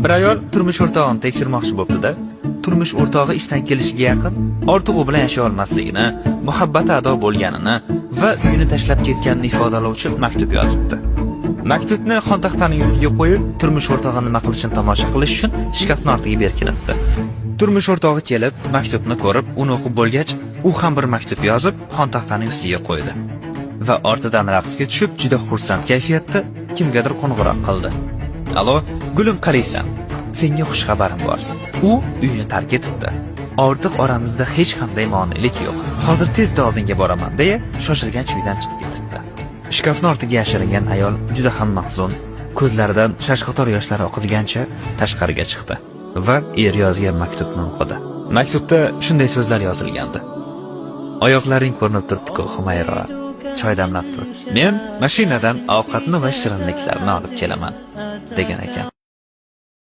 Bir ayol turmush o'rtog'ini tekshirmoqchi bo'pti-da. Turmush o'rtog'i ishdan kelishiga yaqin ortig'i bilan yashay olmasligini, muhabbati ado bo'lganini va uyini tashlab ketganini ifodalovchi maktub yozibdi. Maktubni xontaxtaning ustiga qo'yib, turmush o'rtog'i nima qilishini tomosha qilish uchun shkafning ortiga berkinibdi. Turmush o'rtog'i kelib, maktubni ko'rib, uni o'qib bo'lgach, u ham bir maktub yozib, xontaxtaning ustiga qo'ydi. Va ortidan raqsga tushib, juda xursand kayfiyatda kimgadir qo'ng'iroq qildi. "Alo, gulim qaraysan. Senga xush xabarim bor. U uyni tark etibdi. Ortiq oramizda hech qanday monelik yo'q. Hozir tezda oldinga boraman" deya shoshilgancha uydan chiqib ketibdi. Shkafning ortiga yashiringan ayol juda ham mahzun, ko'zlaridan shashqator yoshlar oqizgancha tashqariga chiqdi va er yozgan maktubni o'qidi. Maktubda shunday so'zlar yozilgandi: "Oyoqlaring ko'rinib turibdi-ku, Humayra. Choy damlab tur. Men mashinadan ovqatni va shirinliklarni olib kelaman" degan ekan.